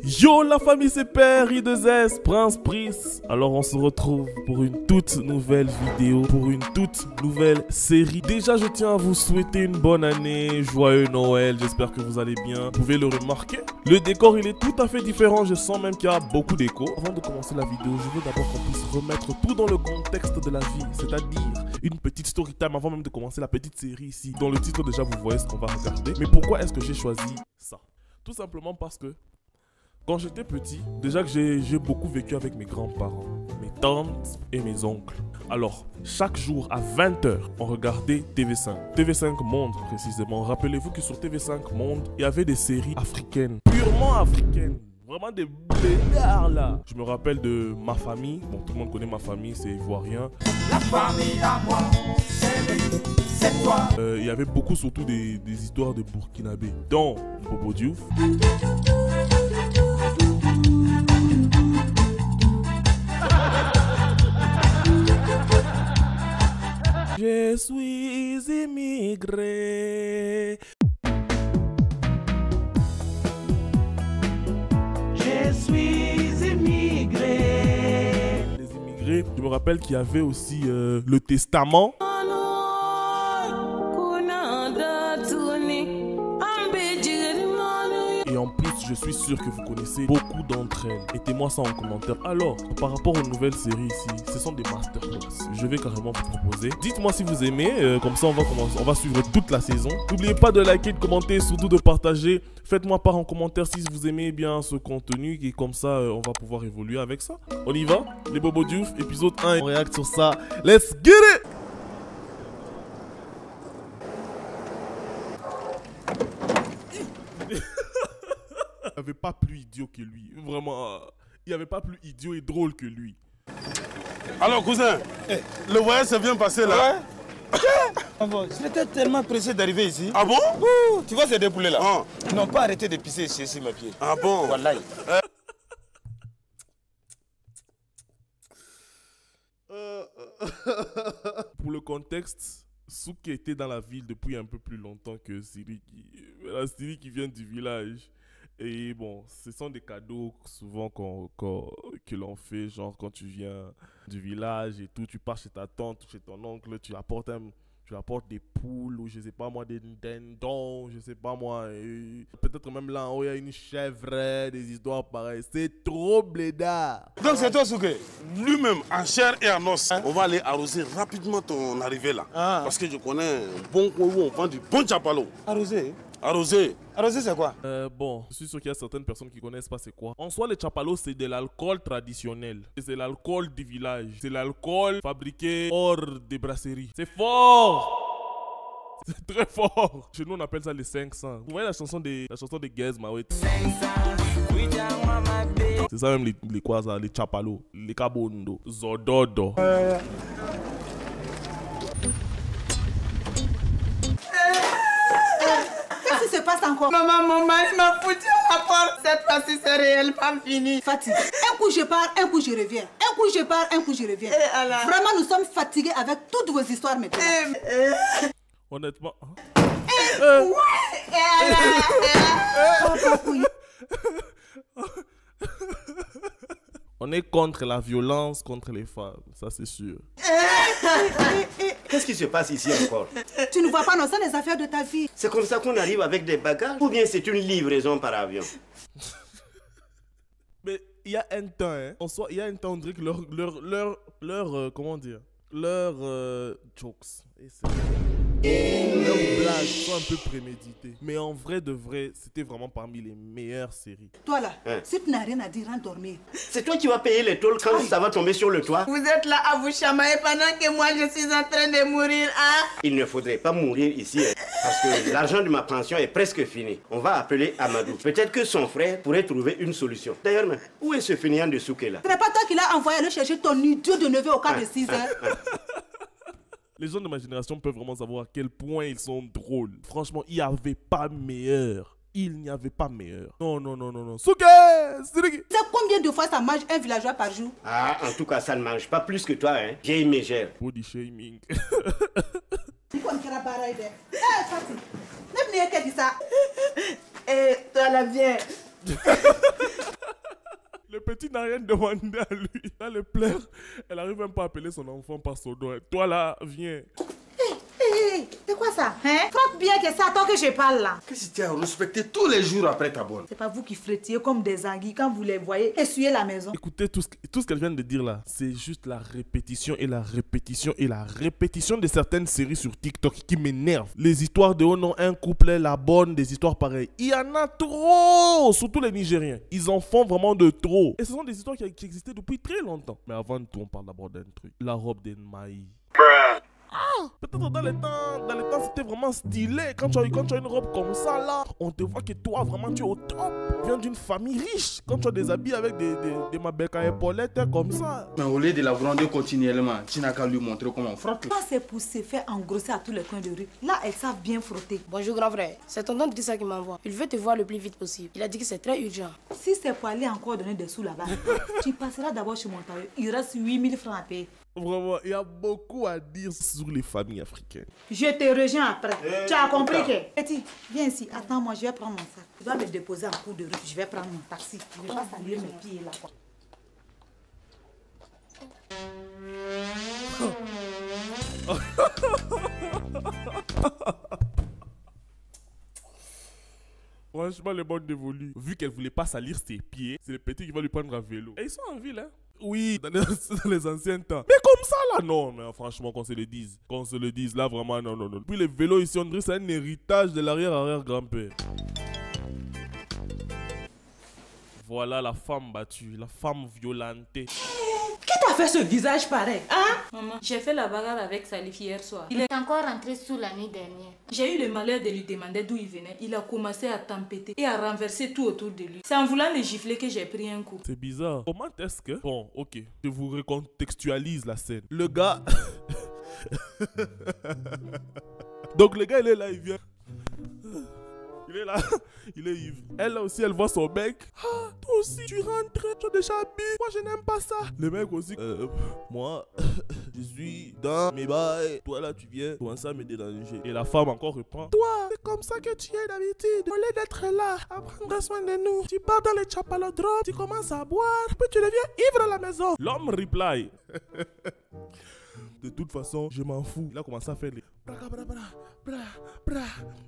Yo la famille, c'est Père I2S, Prince Pris. Alors on se retrouve pour une toute nouvelle vidéo, pour une toute nouvelle série. Déjà je tiens à vous souhaiter une bonne année, joyeux Noël, j'espère que vous allez bien. Vous pouvez le remarquer, le décor il est tout à fait différent, je sens même qu'il y a beaucoup d'écho. Avant de commencer la vidéo, je veux d'abord qu'on puisse remettre tout dans le contexte de la vie, c'est-à-dire une petite story time avant même de commencer la petite série ici. Dans le titre déjà vous voyez ce qu'on va regarder. Mais pourquoi est-ce que j'ai choisi ça? Tout simplement parce que quand j'étais petit, déjà que j'ai beaucoup vécu avec mes grands-parents, mes tantes et mes oncles. Alors, chaque jour à 20 h, on regardait TV5. TV5 Monde, précisément. Rappelez-vous que sur TV5 Monde, il y avait des séries africaines, purement africaines. Vraiment des blédards là. Je me rappelle de Ma Famille. Bon, tout le monde connaît Ma Famille, c'est ivoirien. La famille à moi, c'est toi. Il y avait beaucoup, surtout des histoires de Burkinabé, dont Bobo Diouf. Je suis immigré. Je suis immigré. Les immigrés, je me rappelle qu'il y avait aussi le Testament. Et en plus, je suis sûr que vous connaissez beaucoup d'entre elles. Mettez-moi ça en commentaire. Alors, par rapport aux nouvelles séries ici, ce sont des masterclass. Je vais carrément vous proposer. Dites-moi si vous aimez, comme ça on va suivre toute la saison. N'oubliez pas de liker, de commenter, surtout de partager. Faites-moi part en commentaire si vous aimez bien ce contenu et comme ça on va pouvoir évoluer avec ça. On y va? Les Bobo Diouf, épisode 1, on réacte sur ça. Let's get it! Il n'y avait pas plus idiot que lui. Vraiment, il n'y avait pas plus idiot et drôle que lui. Alors, cousin, le voyage s'est bien passé là. Ouais. Ah bon, j'étais tellement pressé d'arriver ici. Ah bon? Ouh, tu vois ces deux poulets là? Ah. Ils n'ont pas arrêté de pisser sur mes pieds. Ah bon? Wallahi. Pour le contexte, Souk était dans la ville depuis un peu plus longtemps que Siri qui vient du village. Et bon, ce sont des cadeaux souvent que l'on fait, genre quand tu viens du village et tout, tu pars chez ta tante, chez ton oncle, tu apportes des poules ou je sais pas moi, des dindons, je sais pas moi, peut-être même là en haut il y a une chèvre, des histoires pareilles, c'est trop blédard. Donc c'est toi, Souké? Lui-même, en chair et en os, on va aller arroser rapidement ton arrivée là. Ah. Parce que je connais un bon coin où on vend du bon chapalo. Arrosé? Arrosé. Arrosé, c'est quoi? Bon, je suis sûr qu'il y a certaines personnes qui connaissent pas c'est quoi. En soi, le chapalo, c'est de l'alcool traditionnel. C'est l'alcool du village. C'est l'alcool fabriqué hors des brasseries. C'est fort! C'est très fort! Chez nous, on appelle ça les 500. Vous voyez la chanson des Gaz Mawet? C'est ça même les quoi ça? Les chapalo, les kabondo, zododo. Qu'est-ce qui se passe encore? Maman, mon mari m'a foutu à la porte. Cette fois-ci, c'est réellement fini. Fatih, un coup je pars, un coup je reviens. Un coup je pars, un coup je reviens. Allah. Vraiment, nous sommes fatigués avec toutes vos histoires maintenant. Honnêtement. On est contre la violence contre les femmes, ça c'est sûr. Qu'est-ce qui se passe ici encore? Tu ne vois pas, non, ça les affaires de ta vie. C'est comme ça qu'on arrive avec des bagages ou bien c'est une livraison par avion? Mais il y a un temps, hein. En soi, il y a un temps, on dirait que comment dire, leurs jokes. Leurs blagues sont un peu préméditées. Mais en vrai de vrai, c'était vraiment parmi les meilleures séries. Toi là, Hein? si tu n'as rien à dire, rentre dormir. C'est toi qui vas payer les tôles quand ça va tomber sur le toit? Vous êtes là à vous chamailler pendant que moi, je suis en train de mourir, hein? Il ne faudrait pas mourir ici hein, parce que l'argent de ma pension est presque fini. On va appeler Amadou. Peut-être que son frère pourrait trouver une solution. D'ailleurs, mais où est ce fainéant de Souké là? Ce n'est pas toi qui l'as envoyé aller chercher ton idiot de neveu au cas de 6 heures. Les gens de ma génération peuvent vraiment savoir à quel point ils sont drôles. Franchement, il n'y avait pas meilleur. Il n'y avait pas meilleur. Non, non, non, non, non. Souké! Siriki! Tu sais combien de fois ça mange un villageois par jour? Ah, en tout cas, ça ne mange pas plus que toi, hein. J'ai une mégère. Body shaming. Fatih, ne venez que dire ça. Eh, toi là, viens. n'a rien demandé à lui. Là, le pleure, elle arrive même pas à appeler son enfant par son nom. Toi là, viens. C'est quoi ça, hein? Frotte bien que ça, tant que je parle là. Qu'est-ce que tu as respecté tous les jours après ta bonne? C'est pas vous qui frétillez comme des anguilles quand vous les voyez essuyer la maison. Écoutez, tout ce qu'elle vient de dire là, c'est juste la répétition et la répétition et la répétition de certaines séries sur TikTok qui m'énervent. Les histoires de oh non, un couple, la bonne, des histoires pareilles. Il y en a trop, surtout les Nigériens. Ils en font vraiment de trop. Et ce sont des histoires qui existaient depuis très longtemps. Mais avant tout, on parle d'abord d'un truc. La robe d'Enmaï. Peut-être dans les temps c'était vraiment stylé. Quand tu as une robe comme ça là, on te voit que toi vraiment tu es au top. Tu viens d'une famille riche. Quand tu as des habits avec des mabeka épaulettes comme ça. Mais au lieu de la brander continuellement, tu n'as qu'à lui montrer comment on frotte. Quand c'est pour se faire engrosser à tous les coins de rue, là elles savent bien frotter. Bonjour grand frère, c'est tonton Drissa qui m'envoie. Il veut te voir le plus vite possible. Il a dit que c'est très urgent. Si c'est pour aller encore donner des sous là-bas, tu passeras d'abord chez mon tailleur. Il reste 8000 francs à payer. Vraiment, il y a beaucoup à dire sur les familles africaines. Je te rejoins après. Tu as compris que... Eti, viens ici. Attends-moi, je vais prendre mon sac. Tu dois me déposer en cours de rue. Je vais prendre mon taxi. Je vais pas salir mes pieds là. Franchement, les bonnes dévolues. Vu qu'elle voulait pas salir ses pieds, c'est le petit qui va lui prendre à vélo. Et ils sont en ville, hein. Oui, dans les anciens temps. Mais comme ça, là, non. Mais franchement, qu'on se le dise. Qu'on se le dise, là, vraiment, non. Puis les vélos ici, on dirait c'est un héritage de l'arrière-arrière-grand-père. Voilà la femme battue, la femme violentée. Qui t'a fait ce visage pareil, hein? Maman, j'ai fait la bagarre avec Salif hier soir. Il est encore rentré sous la nuit dernière. J'ai eu le malheur de lui demander d'où il venait. Il a commencé à tempêter et à renverser tout autour de lui. C'est en voulant le gifler que j'ai pris un coup. C'est bizarre. Comment est-ce que... Bon, ok. Je vous recontextualise la scène. Le gars... Donc le gars, il est là, il vient... Il est là, il est ivre. Elle là aussi, elle voit son mec. Ah, toi aussi, tu rentres, tu as déjà bu. Moi, je n'aime pas ça. Le mec aussi. Moi, je suis dans mes bails. Toi là, tu viens commencer à me déranger. Et la femme encore reprend. Toi, c'est comme ça que tu es d'habitude. Au lieu d'être là, à prendre soin de nous. Tu pars dans les chapalodromes, tu commences à boire, puis tu deviens ivre à la maison. L'homme reply. De toute façon, je m'en fous. Il a commencé à faire les... Il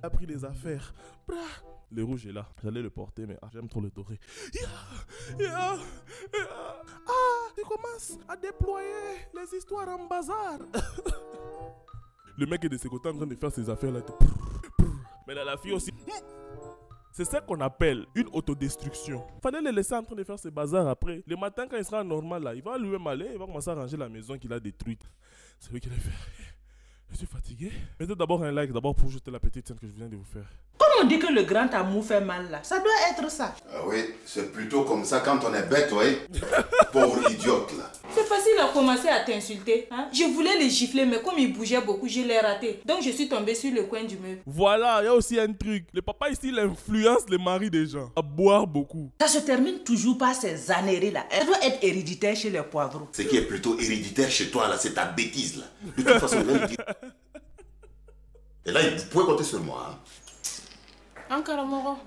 a pris les affaires. Le rouge est là. J'allais le porter, mais j'aime trop le doré. Ah, tu commences à déployer les histoires en bazar. Le mec est de ses côtés en train de faire ses affaires là. Mais là, la fille aussi... C'est ça qu'on appelle une autodestruction. Fallait le laisser en train de faire ses bazars après. Le matin, quand il sera normal là, il va lui-même aller, il va commencer à ranger la maison qu'il a détruite. C'est lui qui l'a fait. Je suis fatigué. Mettez d'abord un like, d'abord pour jeter la petite scène que je viens de vous faire. Comme on dit que le grand amour fait mal là, ça doit être ça. Ah oui, c'est plutôt comme ça quand on est bête, oui. Pauvre idiote là. C'est facile à commencer à t'insulter. Hein? Je voulais les gifler, mais comme il bougeait beaucoup, je l'ai raté. Donc je suis tombée sur le coin du meuble. Voilà, il y a aussi un truc. Le papa ici, il influence les maris des gens à boire beaucoup. Ça se termine toujours par ces âneries là. Elle doit être héréditaire chez les poivrons. Ce qui est plutôt héréditaire chez toi là, c'est ta bêtise là. De toute façon, même dire... Et là, vous pouvez compter sur moi. Hein. Encore Moro.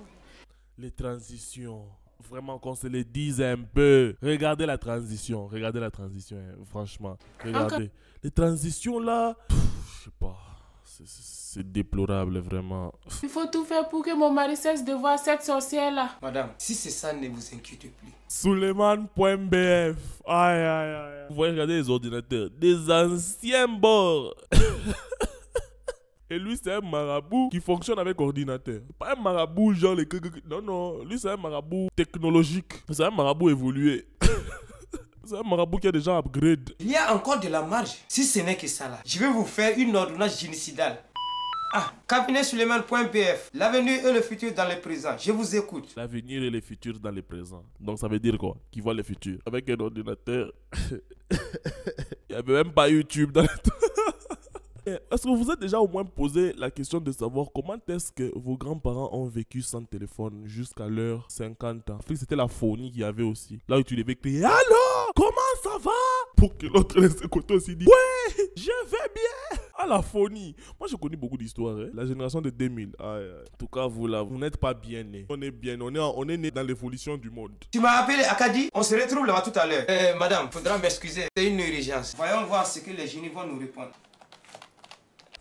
Les transitions. Vraiment qu'on se les dise un peu. Regardez la transition. Hein, franchement. Regardez. Encore. Les transitions là. Je sais pas. C'est déplorable vraiment. Il faut tout faire pour que mon mari cesse de voir cette sorcière là. Madame, si c'est ça, ne vous inquiétez plus. Suleiman.bf. Aïe. Vous voyez, regardez les ordinateurs. Des anciens bords. Et lui, c'est un marabout qui fonctionne avec ordinateur. Pas un marabout genre les... Non. Lui, c'est un marabout technologique. C'est un marabout évolué. C'est un marabout qui a déjà upgrade. Il y a encore de la marge. Si ce n'est que ça là, je vais vous faire une ordonnance gynécidale. Ah, cabinet Suleiman.pf. L'avenir et le futur dans le présent. Je vous écoute. L'avenir et le futur dans le présent. Donc ça veut dire quoi? Qui voit le futur. Avec un ordinateur. Il n'y avait même pas YouTube dans le... Est-ce que vous vous êtes déjà au moins posé la question de savoir comment est-ce que vos grands-parents ont vécu sans téléphone jusqu'à leurs 50 ans? C'était la phonie qu'il y avait aussi. Là où tu devais crier « Allô, comment ça va ?» Pour que l'autre de ce côté aussi dise « Ouais, je vais bien !» À la phonie. Moi, j'ai connu beaucoup d'histoires. Hein. La génération de 2000. En tout cas, vous là, vous n'êtes pas bien nés. On est bien, on est nés dans l'évolution du monde. Tu m'as appelé Akadi, on se retrouve là-bas tout à l'heure. Madame, faudra m'excuser, c'est une urgence. Voyons voir ce que les génies vont nous répondre.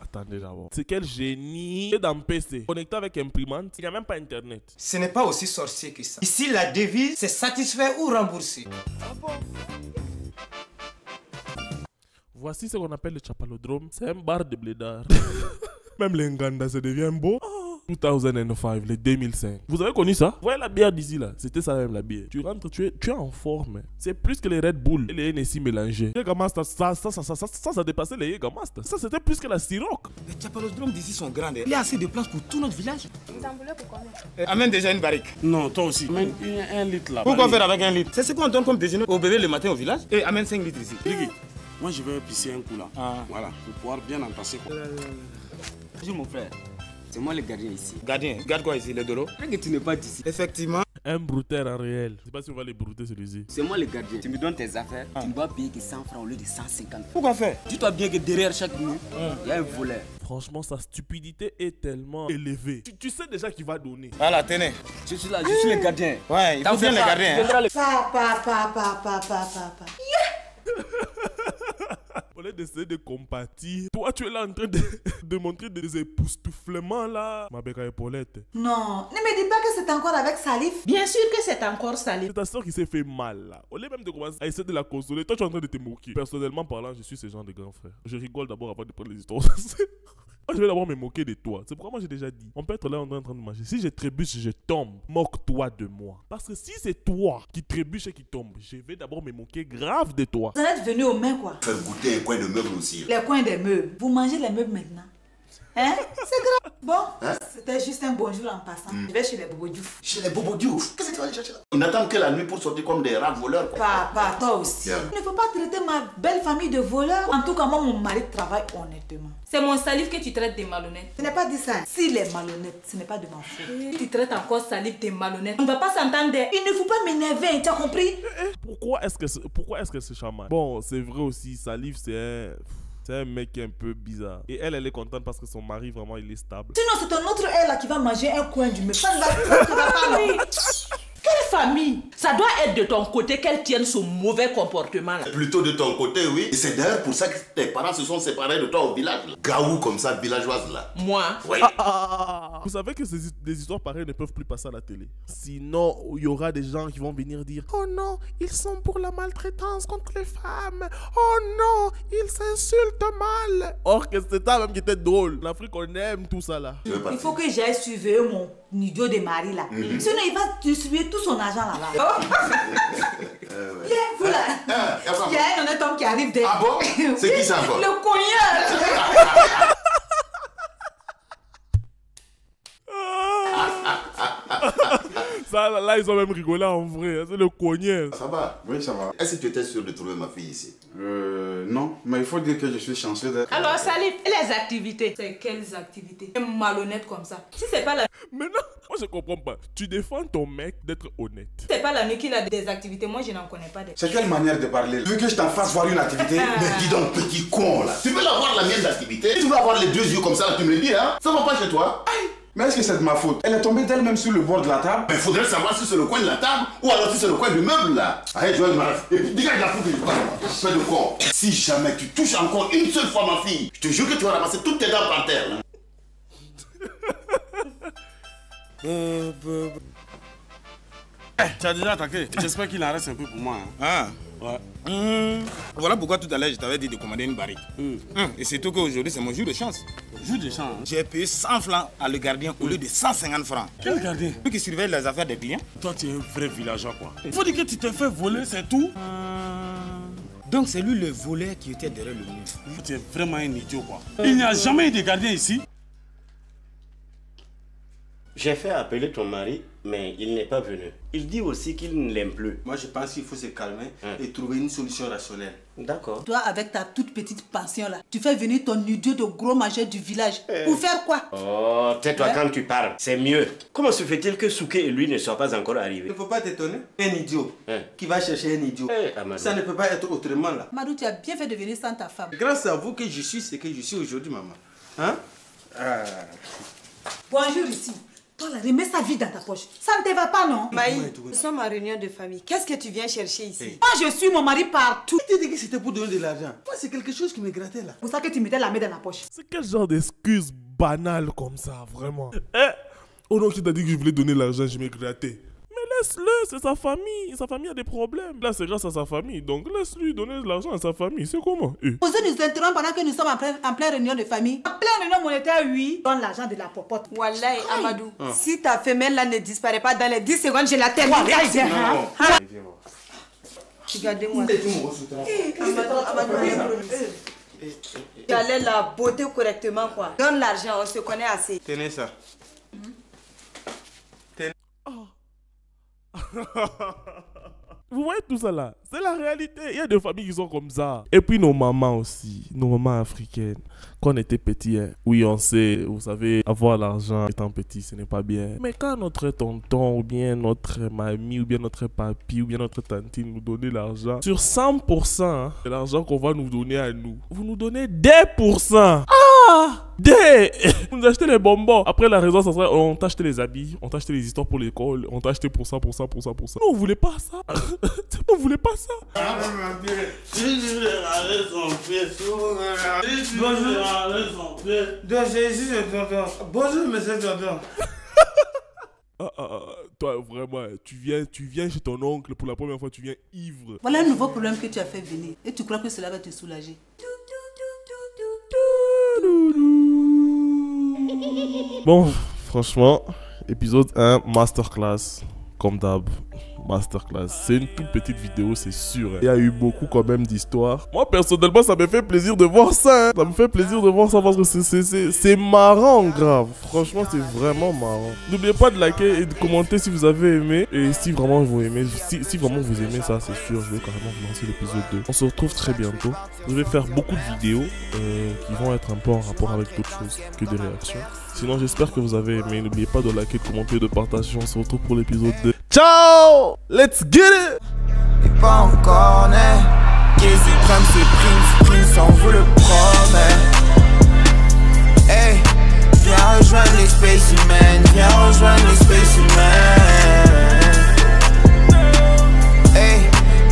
Attendez d'abord. C'est quel génie est dans PC, connecté avec imprimante, il n'y a même pas internet. Ce n'est pas aussi sorcier que ça. Ici, la devise, c'est satisfait ou remboursé. Ah bon? Voici ce qu'on appelle le chapalodrome. C'est un bar de blédard. Même les Nganda, ça devient beau. 2005, le 2005. Vous avez connu ça? Vous voyez la bière d'ici là? C'était ça même la bière. Tu rentres, tu es en forme. C'est plus que les Red Bull et les NSI mélangés. Les Jägermeister, ça dépassait les Jägermeister. Ça c'était plus que la Ciroc. Les chapalodromes d'ici sont grands. Il y a assez de place pour tout notre village. Vous en voulez pour combien? Amène déjà une barrique. Non, toi aussi. Amène un litre là. Pourquoi faire avec un litre? C'est ce qu'on donne comme déjeuner au bébé le matin au village. Et amène 5 litres ici. Moi je vais pisser un coup là. Voilà, pour pouvoir bien entasser. Bonjour mon frère. C'est moi le gardien ici. Gardien, garde quoi ici, le dolo? Rien que tu n'es pas d'ici. Effectivement. Un brouteur en réel. Je sais pas si on va les brouter celui-ci. C'est moi le gardien. Tu me donnes tes affaires. Tu ne dois payer que 100 francs au lieu de 150 francs. Pourquoi faire? Dis-toi bien que derrière chaque mur, il y a un voleur. Franchement, sa stupidité est tellement élevée. Tu sais déjà qu'il va donner. Voilà, tenez. Je suis là, je suis le gardien. Ouais, il faut bien le gardien. Papa. Au lieu d'essayer de compatir, toi tu es là en train de montrer des époustouflements là. Ma béca épaulette. Non, ne me dis pas que c'est encore avec Salif. Bien sûr que c'est encore Salif. C'est ta soeur qui s'est fait mal là. Au lieu même de commencer à essayer de la consoler, toi tu es en train de te moquer. Personnellement parlant, je suis ce genre de grand frère. Je rigole d'abord avant de prendre les histoires. Moi, je vais d'abord me moquer de toi. C'est pourquoi moi j'ai déjà dit, on peut être là en train de manger. Si je trébuche, je tombe. Moque-toi de moi. Parce que si c'est toi qui trébuche et qui tombe, je vais d'abord me moquer grave de toi. Vous en êtes venu aux mains quoi? Faire goûter un coin de meuble aussi. Les coins des meubles. Vous mangez les meubles maintenant. Hein? C'est grave. Bon, c'était juste un bonjour en passant. Je vais chez les Bobo Diouf. Chez les Bobo Diouf? Qu'est-ce que tu vas aller chercher là? Ils n'attendent que la nuit pour sortir comme des rats voleurs. Papa, toi aussi. Il ne faut pas traiter ma belle famille de voleurs. En tout cas, moi, mon mari travaille honnêtement. C'est mon Salif que tu traites de malhonnête. Je n'ai pas dit ça. S'il est malhonnête, ce n'est pas de ma faute. Tu traites encore Salif de malhonnête. On ne va pas s'entendre. Il ne faut pas m'énerver, tu as compris? Pourquoi est-ce qu'elle se chamane? Bon, c'est vrai aussi, Salif, c'est un mec qui est un peu bizarre. Et elle est contente parce que son mari, vraiment, il est stable. Sinon, c'est un autre elle là qui va manger un coin du meuble. Ça ne va pas. Quelle famille? Ça doit être de ton côté qu'elle tienne ce mauvais comportement là. Plutôt de ton côté, oui. Et c'est d'ailleurs pour ça que tes parents se sont séparés de toi au village. Là. Gaou comme ça, villageoise là. Moi? Oui. Vous savez que des histoires pareilles ne peuvent plus passer à la télé. Sinon, il y aura des gens qui vont venir dire « Oh non, ils sont pour la maltraitance contre les femmes. Oh non, ils s'insultent mal. » Or que c'est ça même qui était drôle. L'Afrique, on aime tout ça là. Il faut que j'aille suivre mon idiot de mari là. Sinon, il va distribuer tout son argent là-bas. Viens, vous là. Il y a un honnête homme qui arrive derrière. Ah bon? C'est qui ça encore? Le cogneur. Ça, là, ils ont même rigolé en vrai. C'est le cogneur. Ça va? Oui, ça va. Est-ce que tu étais sûr de trouver ma fille ici? Non, mais il faut dire que je suis chanceux d'être... Alors, Salif, et les activités? C'est quelles activités? Malhonnête comme ça. Si c'est pas la... Mais non, moi je comprends pas. Tu défends ton mec d'être honnête. Si c'est pas la nuit qu'il a des activités, moi je n'en connais pas. C'est quelle manière de parler? Tu veux que je t'en fasse voir une activité? Mais dis donc, petit con là. Tu veux avoir la mienne d'activité? Tu veux avoir les deux yeux comme ça là, tu me le dis hein? Ça va pas chez toi? Mais est-ce que c'est de ma faute? Elle est tombée d'elle-même sur le bord de la table. Mais faudrait savoir si c'est le coin de la table ou alors si c'est le coin du meuble là. Allez, Joël Maraf. Et puis dégage la foutre, fais de con. Si jamais tu touches encore une seule fois ma fille, je te jure que tu vas ramasser toutes tes dents par terre là. Tu as déjà attaqué. J'espère qu'il en reste un peu pour moi. Hein. Ouais. Voilà pourquoi tout à l'heure je t'avais dit de commander une barrique. Et surtout qu'aujourd'hui c'est mon jour de chance. Jour de chance? J'ai payé 100 francs à le gardien au lieu de 150 francs. Quel gardien? Lui qui surveille les affaires des clients. Toi tu es un vrai villageois quoi. Faut dire que tu t'es fait voler, c'est tout. Donc c'est lui le voleur qui était derrière le mur. Tu es vraiment un idiot quoi. Il n'y a jamais eu de gardien ici. J'ai fait appeler ton mari, mais il n'est pas venu. Il dit aussi qu'il ne l'aime plus. Moi, je pense qu'il faut se calmer et trouver une solution rationnelle. D'accord. Toi, avec ta toute petite pension là, tu fais venir ton idiot de gros majeur du village. Pour faire quoi? Oh, tais-toi quand tu parles. C'est mieux. Comment se fait-il que Souké et lui ne soient pas encore arrivés? Il ne faut pas t'étonner. Un idiot qui va chercher un idiot. Ça ne peut pas être autrement là. Madou, tu as bien fait de venir sans ta femme. Grâce à vous que je suis ce que je suis aujourd'hui, maman. Hein? Bonjour ici. Toi là, remets sa vie dans ta poche. Ça ne te va pas, non? Maï, nous sommes en réunion de famille. Qu'est-ce que tu viens chercher ici? Moi, je suis mon mari partout. Tu t'es dit que c'était pour donner de l'argent. Moi, c'est quelque chose qui me grattait là. Pour ça que tu mettais la main dans la poche. C'est quel genre d'excuse banale comme ça, vraiment? Oh non, qui t'a dit que je voulais donner l'argent, je m'ai gratté. Mais laisse-le, c'est sa famille. Sa famille a des problèmes. Là, c'est grâce à sa famille. Donc, laisse-lui donner de l'argent à sa famille. C'est comment? Vous nous interrompre pendant que nous sommes en pleine réunion de famille. En pleine réunion monétaire, oui. Donne l'argent de la popote. Wallahi, Amadou, si ta femelle là ne disparaît pas dans les 10 secondes, je la termine. Regardez-moi. J'allais la beauté correctement, quoi. Donne l'argent, on se connaît assez. Tenez ça. Vous voyez tout ça là? C'est la réalité. Il y a des familles qui sont comme ça. Et puis nos mamans aussi. Nos mamans africaines. Quand on était petits, oui, on sait, vous savez, avoir l'argent étant petit, ce n'est pas bien. Mais quand notre tonton, ou bien notre mamie, ou bien notre papy, ou bien notre tantine nous donnait l'argent, sur 100%, c'est l'argent qu'on va nous donner à nous. Vous nous donnez des pourcents. Vous nous achetez les bonbons. Après la raison, ça serait on t'a acheté les habits, on t'a acheté les histoires pour l'école, on t'a acheté pour ça. Non, on voulait pas ça. On voulait pas ça. Bonjour, monsieur Tonton. Toi, vraiment, tu viens chez ton oncle pour la première fois, tu viens ivre. Voilà un nouveau problème que tu as fait venir. Et tu crois que cela va te soulager. Bon, franchement, épisode 1, masterclass, comme d'hab. Masterclass. C'est une toute petite vidéo, c'est sûr. Il y a eu beaucoup quand même d'histoires. Moi, personnellement, ça me fait plaisir de voir ça. Ça me fait plaisir de voir ça parce que c'est marrant, grave. Franchement, c'est vraiment marrant. N'oubliez pas de liker et de commenter si vous avez aimé. Et si vraiment vous aimez, si vraiment vous aimez ça, c'est sûr, je vais carrément vous lancer l'épisode 2. On se retrouve très bientôt. Je vais faire beaucoup de vidéos qui vont être un peu en rapport avec d'autres choses que des réactions. Sinon, j'espère que vous avez aimé. N'oubliez pas de liker, de commenter, de partager. On se retrouve pour l'épisode 2. Ciao! Let's get it! Et pas encore né. Casey Prime, c'est Prince, on vous le promet. Hey, viens rejoindre les spécimens, viens rejoindre les spécimens. Hey,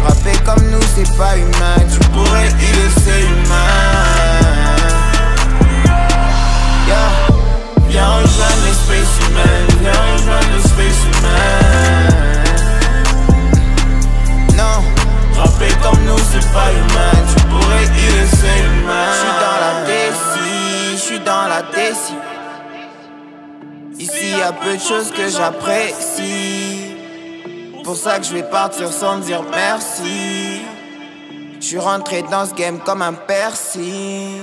rapper comme nous, c'est pas humain. Tu pourrais y laisser humain. Yeah. Viens rejoindre les spécimens, viens rejoindre les spécimens. Non, rapper comme nous c'est pas humain, tu pourrais y laisser humain. J'suis dans la déci. Ici y'a peu de choses que j'apprécie. Pour ça que je vais partir sans dire merci. J'suis rentré dans ce game comme un persil.